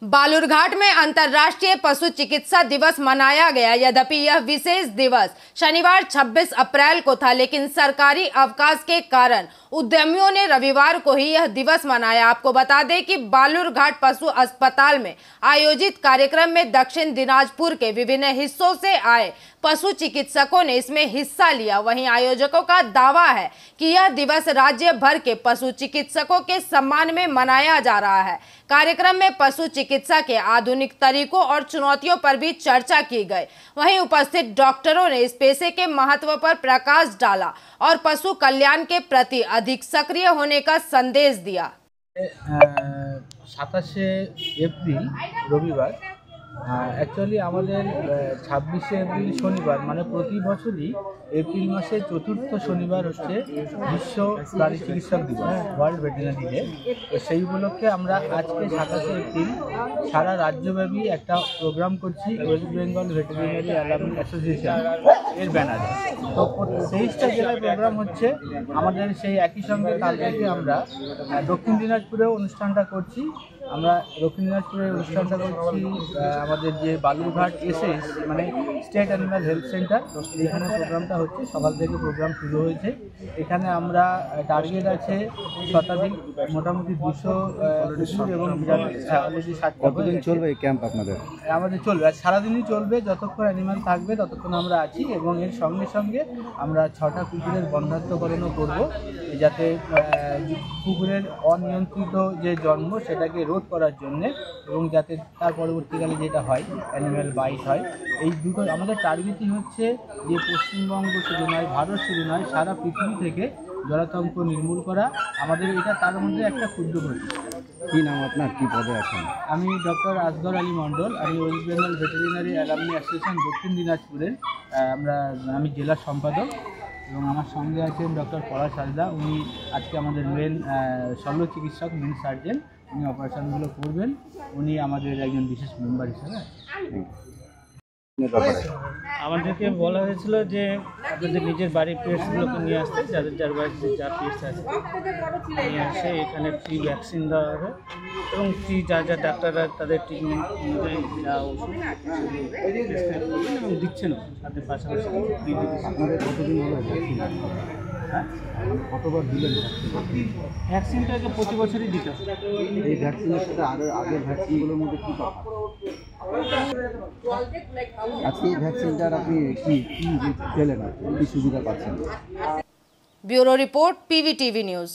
बालूरघाट में अंतर्राष्ट्रीय पशु चिकित्सा दिवस मनाया गया। यद्यपि यह विशेष दिवस शनिवार 26 अप्रैल को था, लेकिन सरकारी अवकाश के कारण उद्यमियों ने रविवार को ही यह दिवस मनाया। आपको बता दें कि बालूरघाट पशु अस्पताल में आयोजित कार्यक्रम में दक्षिण दिनाजपुर के विभिन्न हिस्सों से आए पशु चिकित्सकों ने इसमें हिस्सा लिया। वहीं आयोजकों का दावा है कि यह दिवस राज्य भर के पशु चिकित्सकों के सम्मान में मनाया जा रहा है। कार्यक्रम में पशु चिकित्सा के आधुनिक तरीकों और चुनौतियों पर भी चर्चा की गई। वहीं उपस्थित डॉक्टरों ने इस पेशे के महत्व पर प्रकाश डाला और पशु कल्याण के प्रति अधिक सक्रिय होने का संदेश दिया। 27 एप्रिल रविवार एक्चुअली हमारे 26 एप्रिल शनिवार माने प्रति बचर ही एप्रिल मासे चतुर्थ शनिवार होच्छे विश्व प्राणी चिकित्सक दिवस वर्ल्ड वेटेरिनरी डे। तो सेई उपलक्षे आमरा आज के 27 एप्रिल सारा राज्यव्यापी एक प्रोग्राम करछि वेस्ट बेंगल वेटेरिनरी एलामनी एसोसिएशन एर बैनारे। तो 23टा जगह प्रोग्राम होच्छे आमादेर सेई एकई संगे काल थेके आमरा दक्षिण दिनाजपुरे अनुष्ठानटा करछि। আমরা দক্ষিণ দিনাজপুরে অনুষ্ঠানটা করছি আমাদের যে বালুরঘাট এসএস মানে স্টেট অ্যানিমাল হেলথ সেন্টার, এখানে প্রোগ্রামটা হচ্ছে। সকাল থেকে প্রোগ্রাম শুরু হয়েছে। এখানে আমরা টার্গেট আছে শতাধিক মোটামুটি 200 এবং অলরেডি 60। কতদিন চলবে এই ক্যাম্প আপনাদের? আমাদের চলবে আর সারাদিনই চলবে, যতক্ষণ অ্যানিমাল থাকবে ততক্ষণ আমরা আছি। এবং এর সঙ্গে সঙ্গে আমরা 6টা কুকুরের বন্ধাত্মকরণও করব, যাতে কুকুরের অনিয়ন্ত্রিত যে জন্ম সেটাকে রোধ করার জন্য এবং যাতে তার পরবর্তীকালে যেটা হয় অ্যানিম্যাল বাইট হয়। এই দুটো আমাদের টার্গেটই হচ্ছে যে পশ্চিমবঙ্গ শুধু নয়, ভারত শুধু নয়, সারা পৃথিবী থেকে জলাতঙ্ক নির্মূল করা। আমাদের এটা তার মধ্যে একটা ক্ষুদ্র প্রচেষ্টা। কী নাম আপনার, কী পদে আছেন? আমি ডক্টর আসগর আলী মণ্ডল, আমি West Bengal veterinary alumni association দক্ষিণ দিনাজপুরের আমি জেলা সম্পাদক। এবং আমার সঙ্গে আছেন ডক্টর পলাশ হাজরা, উনি আজকে আমাদের মেন শল্য চিকিৎসক, মেন সার্জেন, উনি অপারেশনগুলো করবেন। উনি আমাদের একজন বিশেষ মেম্বার হিসেবে। আমাদেরকে বলা হয়েছিল যে আপনাদের নিজের বাড়ির পেটসগুলোকে নিয়ে আসতে, যার বাড়িতে যা পেটস আছে নিয়ে আসে, এখানে ফ্রি ভ্যাকসিন দেওয়া হবে এবং ফ্রি যা ডাক্তাররা তাদের ট্রিটমেন্ট অনুযায়ী যা ওষুধ প্রেসক্রাইব করবেন এবং দিচ্ছেন। সাথে পাশাপাশি ফ্রি আপনাদের কতদিন হলো ভ্যাকসিন? হ্যাঁ, কতবার দিলেন ভ্যাকসিনটাকে প্রতি বছরই দিতে হবে। এই ভ্যাকসিনের সাথে আগের ভ্যাকসিনগুলোর মধ্যে কী তফাৎ? আজকে এই ভ্যাকসিনটার আপনি কি পেলেন, কি সুবিধা পাচ্ছেন? Bureau report, PVTV news.